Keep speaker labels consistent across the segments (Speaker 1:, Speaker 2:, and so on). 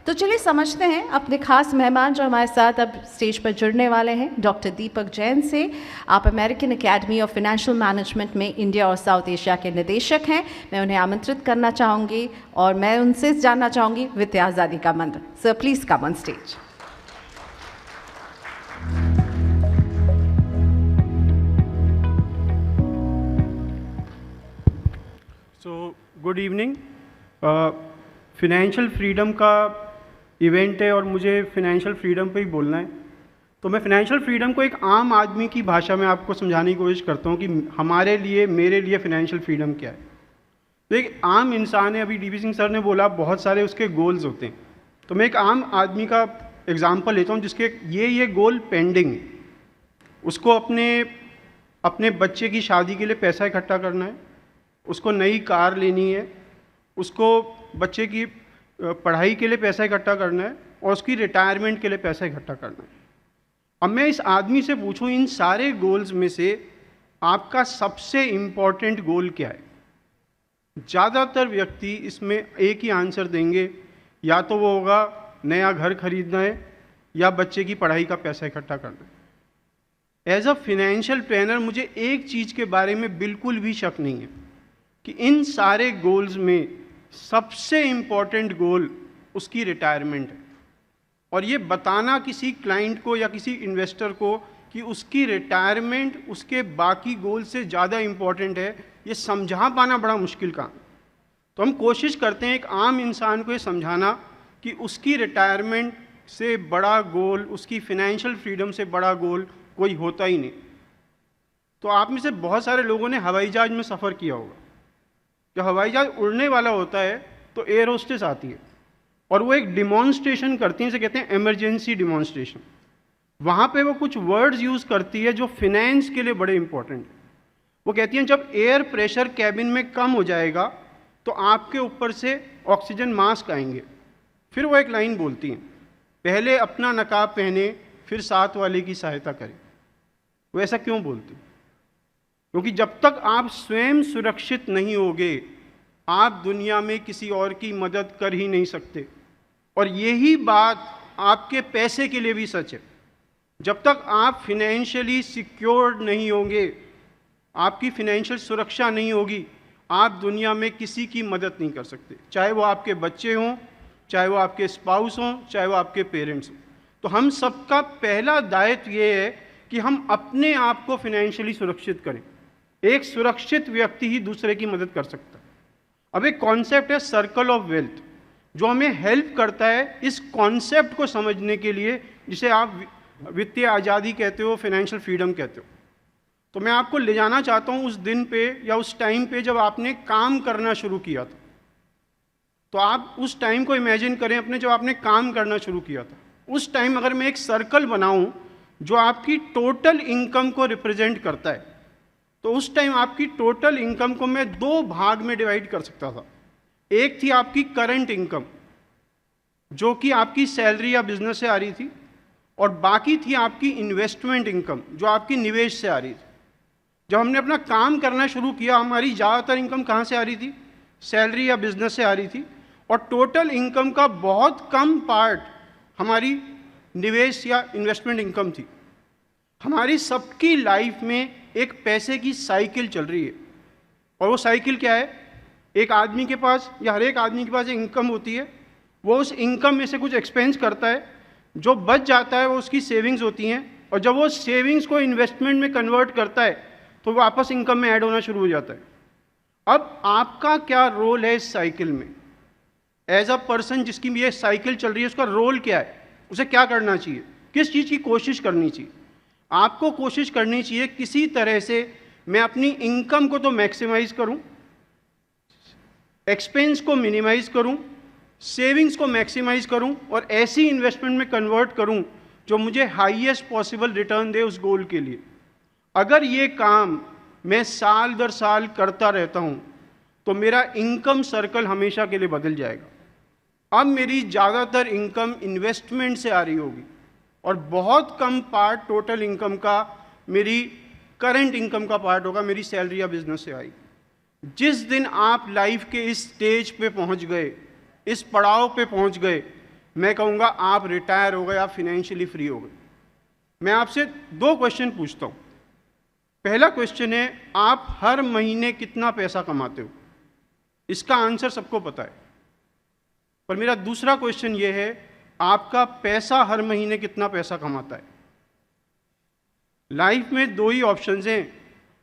Speaker 1: तो चलिए समझते हैं अपने खास मेहमान जो हमारे साथ अब स्टेज पर जुड़ने वाले हैं, डॉक्टर दीपक जैन से। आप American academy of financial management में इंडिया और साउथ एशिया के निदेशक हैं। मैं उन्हें आमंत्रित करना चाहूँगी और मैं उनसे जानना चाहूँगी वित्तीय आज़ादी का मंत्र। Sir please come on stage.
Speaker 2: So good evening. Financial freedom का इवेंट है और मुझे फिनेंशियल फ्रीडम पे ही बोलना है। तो मैं फिनेंशियल फ्रीडम को एक आम आदमी की भाषा में आपको समझाने की कोशिश करता हूँ कि हमारे लिए, मेरे लिए फिनेंशियल फ्रीडम क्या है। तो एक आम इंसान है, अभी डीवी सिंह सर ने बोला बहुत सारे उसके गोल्स होते हैं। तो मैं एक आम आदमी का एग्जांपल लेता हूँ जिसके ये गोल पेंडिंग है। उसको अपने बच्चे की शादी के लिए पैसा इकट्ठा करना है, उसको नई कार लेनी है, उसको बच्चे की पढ़ाई के लिए पैसा इकट्ठा करना है और उसकी रिटायरमेंट के लिए पैसा इकट्ठा करना है। अब मैं इस आदमी से पूछूं इन सारे गोल्स में से आपका सबसे इम्पॉर्टेंट गोल क्या है? ज़्यादातर व्यक्ति इसमें एक ही आंसर देंगे, या तो वो होगा नया घर खरीदना है या बच्चे की पढ़ाई का पैसा इकट्ठा करना है। एज अ फिनेंशियल प्लानर मुझे एक चीज़ के बारे में बिल्कुल भी शक नहीं है कि इन सारे गोल्स में सबसे इम्पॉर्टेंट गोल उसकी रिटायरमेंट है। और ये बताना किसी क्लाइंट को या किसी इन्वेस्टर को कि उसकी रिटायरमेंट उसके बाकी गोल से ज़्यादा इम्पॉर्टेंट है, ये समझा पाना बड़ा मुश्किल काम। तो हम कोशिश करते हैं एक आम इंसान को ये समझाना कि उसकी रिटायरमेंट से बड़ा गोल, उसकी फिनेंशियल फ्रीडम से बड़ा गोल कोई होता ही नहीं। तो आप में से बहुत सारे लोगों ने हवाई जहाज़ में सफ़र किया होगा। जब हवाई जहाज़ उड़ने वाला होता है तो एयर होस्टेस आती है और वो एक डिमॉन्स्ट्रेशन करती है, इसे कहते हैं इमरजेंसी डिमॉन्स्ट्रेशन। वहाँ पे वो कुछ वर्ड्स यूज़ करती है जो फिनेंस के लिए बड़े इंपॉर्टेंट है। वो कहती हैं जब एयर प्रेशर कैबिन में कम हो जाएगा तो आपके ऊपर से ऑक्सीजन मास्क आएंगे। फिर वो एक लाइन बोलती हैं, पहले अपना नकाब पहने फिर साथ वाले की सहायता करें। वो ऐसा क्यों बोलती? क्योंकि जब तक आप स्वयं सुरक्षित नहीं होगे आप दुनिया में किसी और की मदद कर ही नहीं सकते। और यही बात आपके पैसे के लिए भी सच है। जब तक आप फिनेंशियली सिक्योर्ड नहीं होंगे, आपकी फिनेंशियल सुरक्षा नहीं होगी, आप दुनिया में किसी की मदद नहीं कर सकते, चाहे वो आपके बच्चे हों, चाहे वो आपके स्पाउस हों, चाहे वो आपके पेरेंट्स हों। तो हम सबका पहला दायित्व ये है कि हम अपने आप को फिनेंशियली सुरक्षित करें। एक सुरक्षित व्यक्ति ही दूसरे की मदद कर सकता है। अब एक कॉन्सेप्ट है सर्कल ऑफ वेल्थ जो हमें हेल्प करता है इस कॉन्सेप्ट को समझने के लिए, जिसे आप वित्तीय आज़ादी कहते हो, फिनेंशियल फ्रीडम कहते हो। तो मैं आपको ले जाना चाहता हूँ उस दिन पे या उस टाइम पे जब आपने काम करना शुरू किया था। तो आप उस टाइम को इमेजिन करें अपने, जब आपने काम करना शुरू किया था। उस टाइम अगर मैं एक सर्कल बनाऊँ जो आपकी टोटल इनकम को रिप्रेजेंट करता है, तो उस टाइम आपकी टोटल इनकम को मैं दो भाग में डिवाइड कर सकता था। एक थी आपकी करंट इनकम जो कि आपकी सैलरी या बिजनेस से आ रही थी, और बाकी थी आपकी इन्वेस्टमेंट इनकम जो आपकी निवेश से आ रही थी। जब हमने अपना काम करना शुरू किया हमारी ज़्यादातर इनकम कहाँ से आ रही थी? सैलरी या बिजनेस से आ रही थी, और टोटल इनकम का बहुत कम पार्ट हमारी निवेश या इन्वेस्टमेंट इनकम थी। हमारी सबकी लाइफ में एक पैसे की साइकिल चल रही है, और वो साइकिल क्या है? एक आदमी के पास या हर एक आदमी के पास एक इनकम होती है, वो उस इनकम में से कुछ एक्सपेंस करता है, जो बच जाता है वो उसकी सेविंग्स होती हैं, और जब वो सेविंग्स को इन्वेस्टमेंट में कन्वर्ट करता है तो वापस इनकम में ऐड होना शुरू हो जाता है। अब आपका क्या रोल है इस साइकिल में? एज अ पर्सन जिसकी ये साइकिल चल रही है, उसका रोल क्या है? उसे क्या करना चाहिए? किस चीज़ की कोशिश करनी चाहिए? आपको कोशिश करनी चाहिए किसी तरह से मैं अपनी इनकम को तो मैक्सिमाइज करूं, एक्सपेंस को मिनिमाइज करूं, सेविंग्स को मैक्सिमाइज करूं, और ऐसी इन्वेस्टमेंट में कन्वर्ट करूं जो मुझे हाईएस्ट पॉसिबल रिटर्न दे उस गोल के लिए। अगर ये काम मैं साल दर साल करता रहता हूं तो मेरा इनकम सर्कल हमेशा के लिए बदल जाएगा। अब मेरी ज़्यादातर इनकम इन्वेस्टमेंट से आ रही होगी और बहुत कम पार्ट टोटल इनकम का मेरी करंट इनकम का पार्ट होगा, मेरी सैलरी या बिजनेस से आई। जिस दिन आप लाइफ के इस स्टेज पे पहुंच गए, इस पड़ाव पे पहुंच गए मैं कहूँगा आप रिटायर हो गए, आप फिनेंशियली फ्री हो गए। मैं आपसे 2 क्वेश्चन पूछता हूँ। पहला क्वेश्चन है, आप हर महीने कितना पैसा कमाते हो? इसका आंसर सबको पता है। पर मेरा दूसरा क्वेश्चन ये है, आपका पैसा हर महीने कितना पैसा कमाता है? लाइफ में 2 ही ऑप्शंस हैं,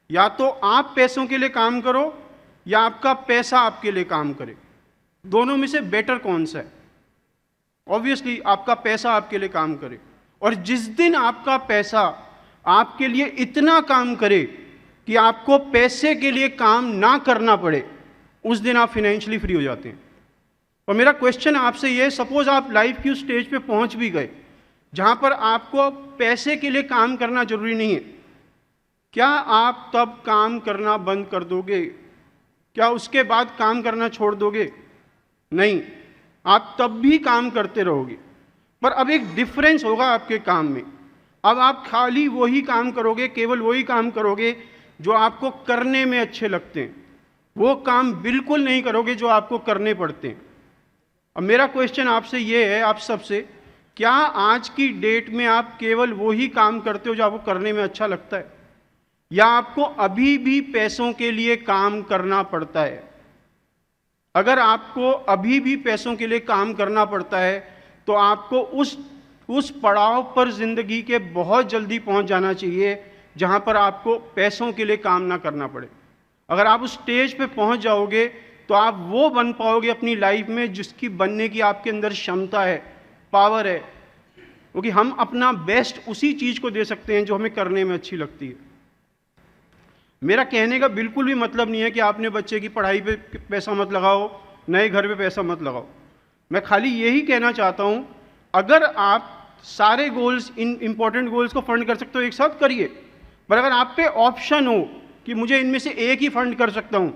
Speaker 2: या तो आप पैसों के लिए काम करो या आपका पैसा आपके लिए काम करे। दोनों में से बेटर कौन सा है? ऑब्वियसली आपका पैसा आपके लिए काम करे। और जिस दिन आपका पैसा आपके लिए इतना काम करे कि आपको पैसे के लिए काम ना करना पड़े, उस दिन आप फिनेंशियली फ्री हो जाते हैं। और मेरा क्वेश्चन आपसे ये है, सपोज आप लाइफ की उस स्टेज पे पहुंच भी गए जहां पर आपको पैसे के लिए काम करना जरूरी नहीं है, क्या आप तब काम करना बंद कर दोगे? क्या उसके बाद काम करना छोड़ दोगे? नहीं, आप तब भी काम करते रहोगे। पर अब एक डिफरेंस होगा आपके काम में। अब आप खाली वही काम करोगे, केवल वही काम करोगे जो आपको करने में अच्छे लगते हैं। वो काम बिल्कुल नहीं करोगे जो आपको करने पड़ते हैं। अब मेरा क्वेश्चन आपसे ये है, आप सबसे, क्या आज की डेट में आप केवल वही काम करते हो जो आपको करने में अच्छा लगता है, या आपको अभी भी पैसों के लिए काम करना पड़ता है? अगर आपको अभी भी पैसों के लिए काम करना पड़ता है तो आपको उस पड़ाव पर जिंदगी के बहुत जल्दी पहुंच जाना चाहिए जहां पर आपको पैसों के लिए काम ना करना पड़े। अगर आप उस स्टेज पे पहुंच जाओगे तो आप वो बन पाओगे अपनी लाइफ में जिसकी बनने की आपके अंदर क्षमता है, पावर है, क्योंकि हम अपना बेस्ट उसी चीज को दे सकते हैं जो हमें करने में अच्छी लगती है। मेरा कहने का बिल्कुल भी मतलब नहीं है कि आपने बच्चे की पढ़ाई पे पैसा मत लगाओ, नए घर पे पैसा मत लगाओ। मैं खाली यही कहना चाहता हूं, अगर आप सारे गोल्स, इन इंपॉर्टेंट गोल्स को फंड कर सकते हो एक साथ करिए, पर अगर आप पे ऑप्शन हो कि मुझे इनमें से एक ही फंड कर सकता हूं,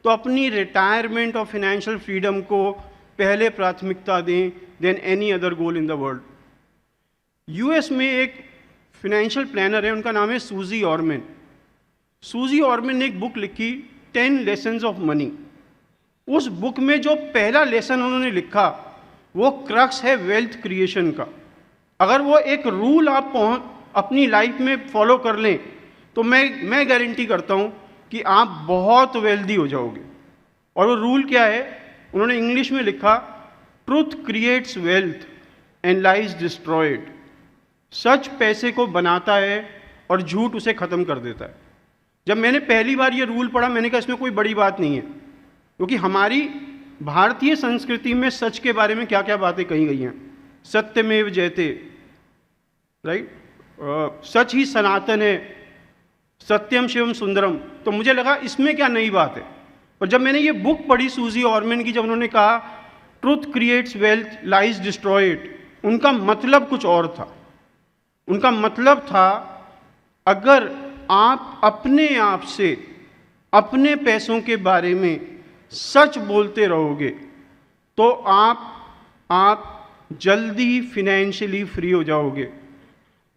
Speaker 2: तो अपनी रिटायरमेंट और फाइनेंशियल फ्रीडम को पहले प्राथमिकता दें then any other goal in the world. US में एक फाइनेंशियल प्लानर है, उनका नाम है सूजी ऑर्मन। सूजी ऑर्मन ने एक बुक लिखी, 10 लेसन्स ऑफ मनी। उस बुक में जो पहला लेसन उन्होंने लिखा वो क्रक्स है वेल्थ क्रिएशन का। अगर वो एक रूल आप अपनी लाइफ में फॉलो कर लें तो मैं गारंटी करता हूं कि आप बहुत वेल्दी हो जाओगे। और वो रूल क्या है? उन्होंने इंग्लिश में लिखा, truth creates wealth and lies destroyed. सच पैसे को बनाता है और झूठ उसे खत्म कर देता है। जब मैंने पहली बार ये रूल पढ़ा, मैंने कहा इसमें कोई बड़ी बात नहीं है, क्योंकि हमारी भारतीय संस्कृति में सच के बारे में क्या क्या बातें कही गई हैं। सत्यमेव जयते, राइट, सच ही सनातन है, सत्यम शिवम सुंदरम। तो मुझे लगा इसमें क्या नई बात है। पर जब मैंने ये बुक पढ़ी सूजी ऑर्मन की, जब उन्होंने कहा truth creates wealth lies destroyed, उनका मतलब कुछ और था। उनका मतलब था, अगर आप अपने आप से अपने पैसों के बारे में सच बोलते रहोगे तो आप जल्दी ही फिनेंशियली फ्री हो जाओगे।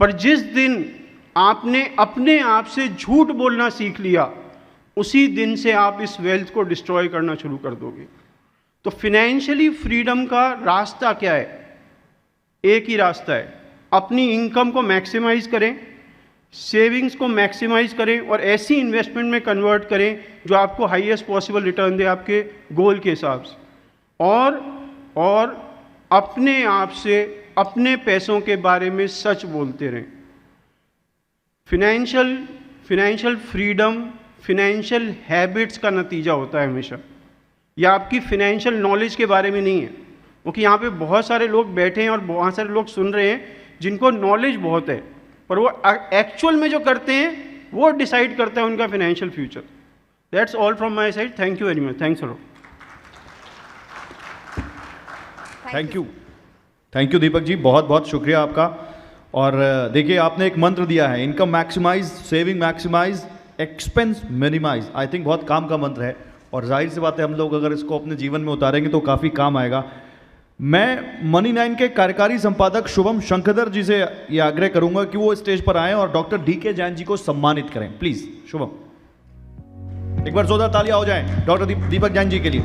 Speaker 2: पर जिस दिन आपने अपने आप से झूठ बोलना सीख लिया, उसी दिन से आप इस वेल्थ को डिस्ट्रॉय करना शुरू कर दोगे। तो फिनेंशियली फ्रीडम का रास्ता क्या है? एक ही रास्ता है, अपनी इनकम को मैक्सिमाइज करें, सेविंग्स को मैक्सिमाइज करें और ऐसी इन्वेस्टमेंट में कन्वर्ट करें जो आपको हाईएस्ट पॉसिबल रिटर्न दे आपके गोल के हिसाब से, और अपने आप से अपने पैसों के बारे में सच बोलते रहें। फिनेंशियल फ्रीडम फिनेंशियल हैबिट्स का नतीजा होता है हमेशा। यह आपकी फिनेंशियल नॉलेज के बारे में नहीं है, क्योंकि यहाँ पे बहुत सारे लोग बैठे हैं और बहुत सारे लोग सुन रहे हैं जिनको नॉलेज बहुत है, पर वो एक्चुअल में जो करते हैं वो डिसाइड करता है उनका financial future. That's all from my side. Thank you very much. Thanks a lot.
Speaker 3: Thank you Deepak ji, बहुत बहुत शुक्रिया आपका। और देखिए, आपने एक मंत्र दिया है, income maximise, saving maximise, expense minimise. I think बहुत काम का मंत्र है और जाहिर सी बात है हम लोग अगर इसको अपने जीवन में उतारेंगे तो काफ़ी काम आएगा। मैं मनी 9 के कार्यकारी संपादक शुभम शंखधर जी से ये आग्रह करूंगा कि वो स्टेज पर आएं और डॉक्टर डीके जैन जी को सम्मानित करें। प्लीज शुभम, एक बार जोरदार तालियां हो जाएं डॉक्टर दीपक जैन जी के लिए।